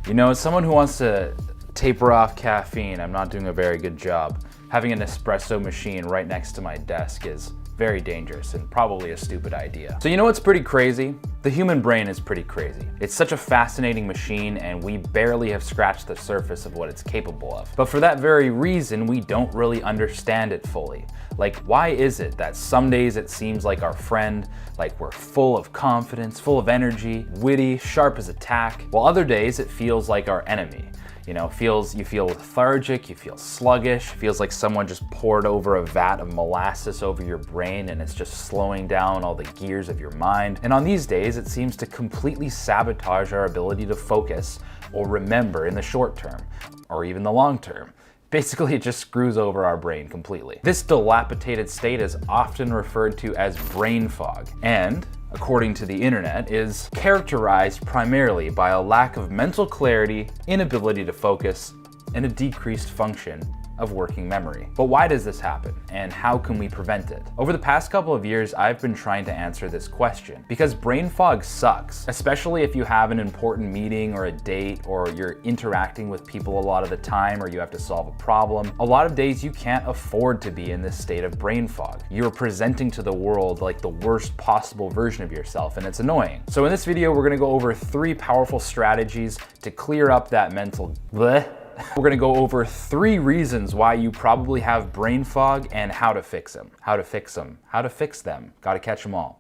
You know, as someone who wants to taper off caffeine, I'm not doing a very good job. Having an espresso machine right next to my desk is very dangerous and probably a stupid idea. So you know what's pretty crazy? The human brain is pretty crazy. It's such a fascinating machine and we barely have scratched the surface of what it's capable of. But for that very reason, we don't really understand it fully. Like, why is it that some days it seems like our friend, like we're full of confidence, full of energy, witty, sharp as a tack, while other days it feels like our enemy? You know, you feel lethargic, you feel sluggish, feels like someone just poured over a vat of molasses over your brain and it's just slowing down all the gears of your mind. And on these days, it seems to completely sabotage our ability to focus or remember in the short term, or even the long term. Basically, it just screws over our brain completely. This dilapidated state is often referred to as brain fog, and according to the internet, is characterized primarily by a lack of mental clarity, inability to focus, and a decreased function of working memory. But why does this happen, and how can we prevent it? Over the past couple of years, I've been trying to answer this question, because brain fog sucks, especially if you have an important meeting or a date, or you're interacting with people a lot of the time, or you have to solve a problem. A lot of days you can't afford to be in this state of brain fog. You're presenting to the world like the worst possible version of yourself, and it's annoying. So in this video, we're gonna go over 3 powerful strategies to clear up that mental bleh. We're gonna go over 3 reasons why you probably have brain fog and how to fix them. How to fix them. Gotta catch them all.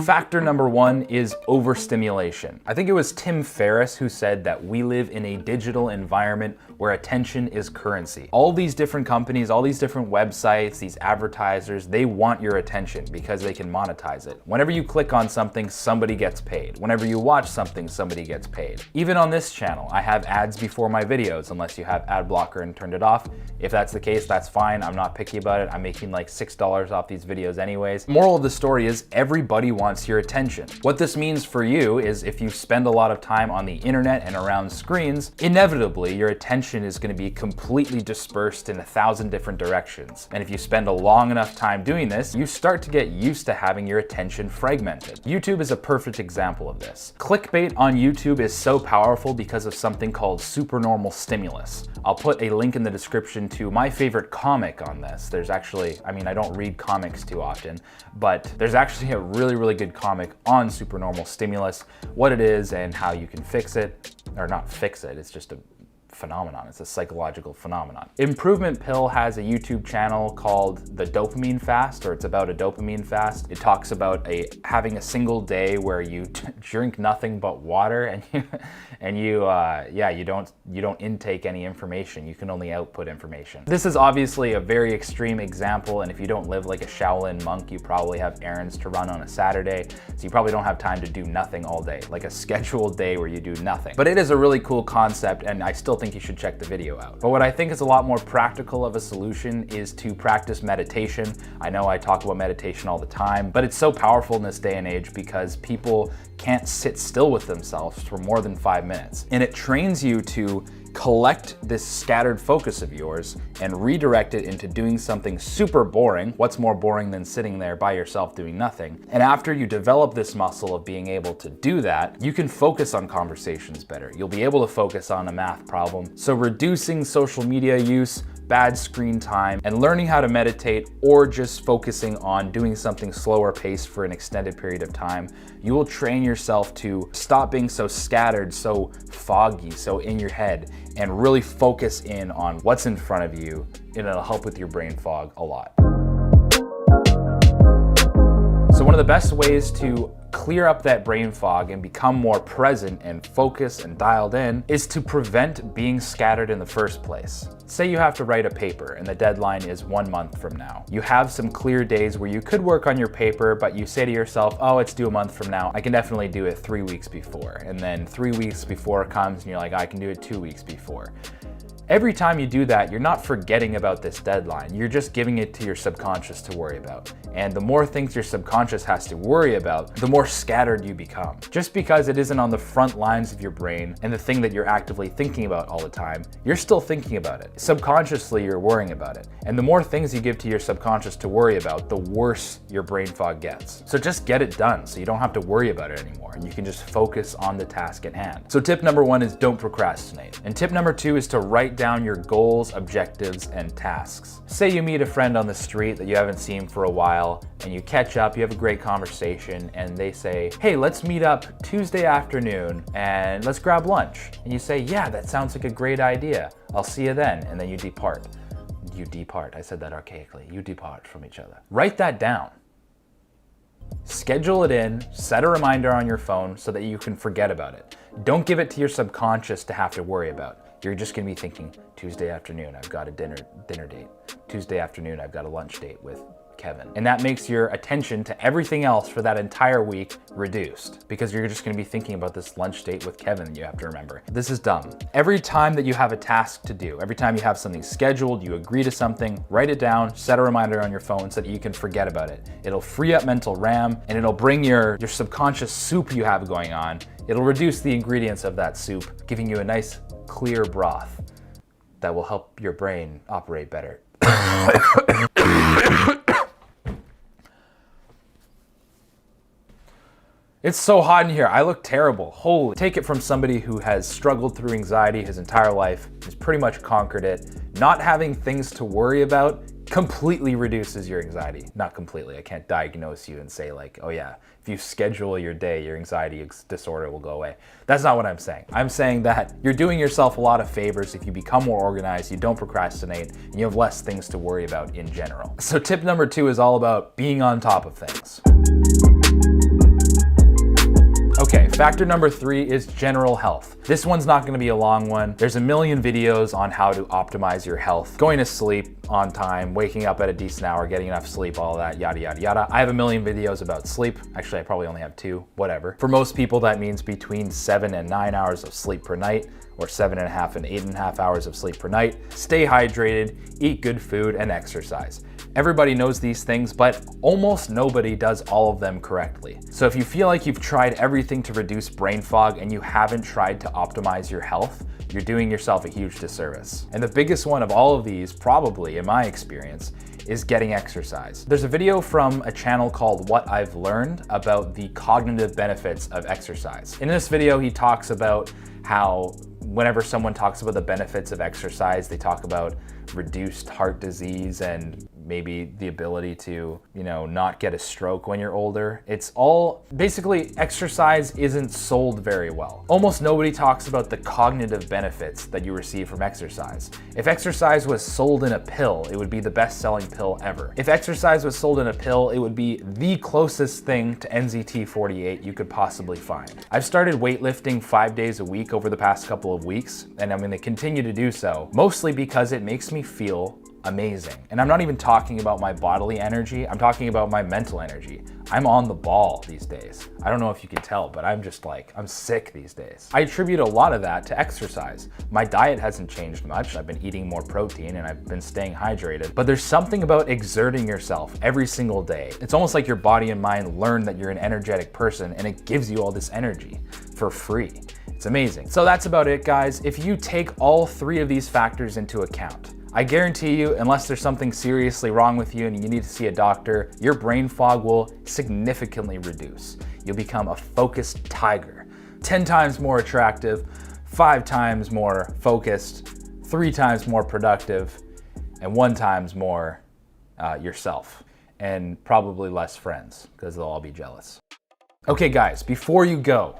Factor number 1 is overstimulation. I think it was Tim Ferriss who said that we live in a digital environment where attention is currency. All these different companies, all these different websites, these advertisers, they want your attention because they can monetize it. Whenever you click on something, somebody gets paid. Whenever you watch something, somebody gets paid. Even on this channel, I have ads before my videos, unless you have ad blocker and turned it off. If that's the case, that's fine. I'm not picky about it. I'm making like $6 off these videos anyways. Moral of the story is everybody wants your attention. What this means for you is if you spend a lot of time on the internet and around screens, inevitably your attention is going to be completely dispersed in 1,000 different directions. And if you spend a long enough time doing this, you start to get used to having your attention fragmented. YouTube is a perfect example of this. Clickbait on YouTube is so powerful because of something called supernormal stimulus. I'll put a link in the description to my favorite comic on this. There's actually, I mean, I don't read comics too often, but there's actually a really good comic on supernormal stimulus, what it is and how you can fix it, or not fix it, it's just a phenomenon. It's a psychological phenomenon. Improvement Pill has a YouTube channel called The Dopamine Fast, or it's about a dopamine fast. It talks about having a single day where you drink nothing but water and you don't intake any information. You can only output information. This is obviously a very extreme example, and if you don't live like a Shaolin monk, you probably have errands to run on a Saturday, so you probably don't have time to do nothing all day, like a scheduled day where you do nothing. But it is a really cool concept, and I still think you should check the video out. But what I think is a lot more practical of a solution is to practice meditation. I know I talk about meditation all the time, but it's so powerful in this day and age because people can't sit still with themselves for more than 5 minutes. And it trains you to collect this scattered focus of yours and redirect it into doing something super boring. What's more boring than sitting there by yourself doing nothing? And after you develop this muscle of being able to do that, you can focus on conversations better. You'll be able to focus on a math problem. So reducing social media use, bad screen time, and learning how to meditate, or just focusing on doing something slower paced for an extended period of time, you will train yourself to stop being so scattered, so foggy, so in your head, and really focus in on what's in front of you, and it'll help with your brain fog a lot. So one of the best ways to clear up that brain fog and become more present and focused and dialed in is to prevent being scattered in the first place. Say you have to write a paper and the deadline is 1 month from now. You have some clear days where you could work on your paper, but you say to yourself, oh, it's due a month from now. I can definitely do it 3 weeks before. And then 3 weeks before comes and you're like, I can do it 2 weeks before. Every time you do that, you're not forgetting about this deadline. You're just giving it to your subconscious to worry about. And the more things your subconscious has to worry about, the more scattered you become. Just because it isn't on the front lines of your brain and the thing that you're actively thinking about all the time, you're still thinking about it. Subconsciously, you're worrying about it. And the more things you give to your subconscious to worry about, the worse your brain fog gets. So just get it done so you don't have to worry about it anymore and you can just focus on the task at hand. So tip number 1 is don't procrastinate. And tip number 2 is to write down your goals, objectives, and tasks. Say you meet a friend on the street that you haven't seen for a while and you catch up, you have a great conversation, and they say, hey, let's meet up Tuesday afternoon and let's grab lunch. And you say, yeah, that sounds like a great idea. I'll see you then. And then you depart. You depart. I said that archaically. You depart from each other. Write that down. Schedule it in, set a reminder on your phone so that you can forget about it. Don't give it to your subconscious to have to worry about. You're just gonna be thinking, Tuesday afternoon, I've got a dinner date. Tuesday afternoon, I've got a lunch date with Kevin. And that makes your attention to everything else for that entire week reduced because you're just gonna be thinking about this lunch date with Kevin you have to remember. This is dumb. Every time that you have a task to do, every time you have something scheduled, you agree to something, write it down, set a reminder on your phone so that you can forget about it. It'll free up mental RAM and it'll bring your subconscious soup you have going on. It'll reduce the ingredients of that soup, giving you a nice clear broth that will help your brain operate better. It's so hot in here. I look terrible. Holy. Take it from somebody who has struggled through anxiety his entire life, has pretty much conquered it. Not having things to worry about completely reduces your anxiety. Not completely. I can't diagnose you and say like, oh yeah, if you schedule your day, your anxiety disorder will go away. That's not what I'm saying. I'm saying that you're doing yourself a lot of favors if you become more organized, you don't procrastinate, and you have less things to worry about in general. So tip number 2 is all about being on top of things. Okay, factor number 3 is general health. This one's not gonna be a long one. There's a million videos on how to optimize your health. Going to sleep on time, waking up at a decent hour, getting enough sleep, all that, yada, yada, yada. I have a million videos about sleep. Actually, I probably only have 2, whatever. For most people, that means between 7 and 9 hours of sleep per night, or 7.5 and 8.5 hours of sleep per night. Stay hydrated, eat good food, and exercise. Everybody knows these things, but almost nobody does all of them correctly. So if you feel like you've tried everything to reduce brain fog and you haven't tried to optimize your health, you're doing yourself a huge disservice. And the biggest one of all of these, probably in my experience, is getting exercise. There's a video from a channel called What I've Learned about the cognitive benefits of exercise. In this video, he talks about how whenever someone talks about the benefits of exercise, they talk about reduced heart disease and maybe the ability to, not get a stroke when you're older. It's all, basically, exercise isn't sold very well. Almost nobody talks about the cognitive benefits that you receive from exercise. If exercise was sold in a pill, it would be the best-selling pill ever. If exercise was sold in a pill, it would be the closest thing to NZT48 you could possibly find. I've started weightlifting 5 days a week over the past couple of weeks, and I'm gonna continue to do so, mostly because it makes me feel amazing. And I'm not even talking about my bodily energy, I'm talking about my mental energy. I'm on the ball these days. I don't know if you can tell, but I'm just like, I'm sick these days. I attribute a lot of that to exercise. My diet hasn't changed much. I've been eating more protein and I've been staying hydrated, but there's something about exerting yourself every single day. It's almost like your body and mind learn that you're an energetic person and it gives you all this energy for free. It's amazing. So that's about it, guys. If you take all 3 of these factors into account, I guarantee you, unless there's something seriously wrong with you and you need to see a doctor, your brain fog will significantly reduce. You'll become a focused tiger, 10 times more attractive, 5 times more focused, 3 times more productive, and 1 times more yourself, and probably less friends because they'll all be jealous. Okay guys, before you go,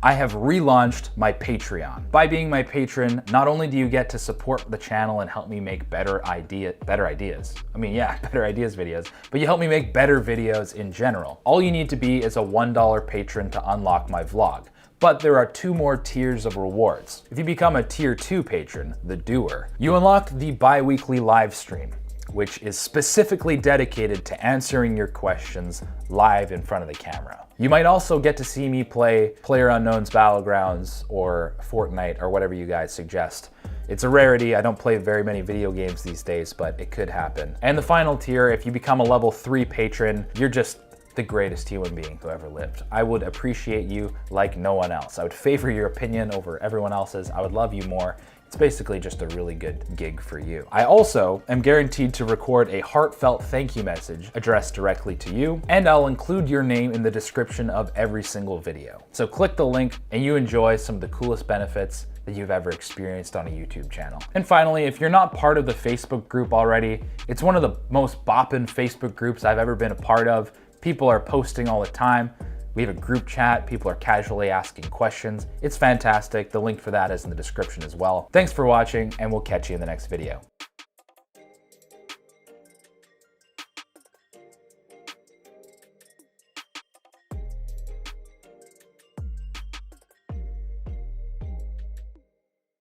I have relaunched my Patreon. By being my patron, not only do you get to support the channel and help me make better ideas videos, but you help me make better videos in general. All you need to be is a $1 patron to unlock my vlog. But there are 2 more tiers of rewards. If you become a tier 2 patron, the doer, you unlock the bi-weekly live stream, which is specifically dedicated to answering your questions live in front of the camera. You might also get to see me play PlayerUnknown's Battlegrounds or Fortnite or whatever you guys suggest It's a rarity. I don't play very many video games these days, but it could happen. And the final tier, if you become a level 3 patron, you're just the greatest human being who ever lived. I would appreciate you like no one else. I would favor your opinion over everyone else's. I would love you more. It's basically just a really good gig for you. I also am guaranteed to record a heartfelt thank you message addressed directly to you, and I'll include your name in the description of every single video. So click the link and you enjoy some of the coolest benefits that you've ever experienced on a YouTube channel. And finally, if you're not part of the Facebook group already, it's one of the most boppin' Facebook groups I've ever been a part of. People are posting all the time. We have a group chat. People are casually asking questions. It's fantastic. The link for that is in the description as well. Thanks for watching, and we'll catch you in the next video.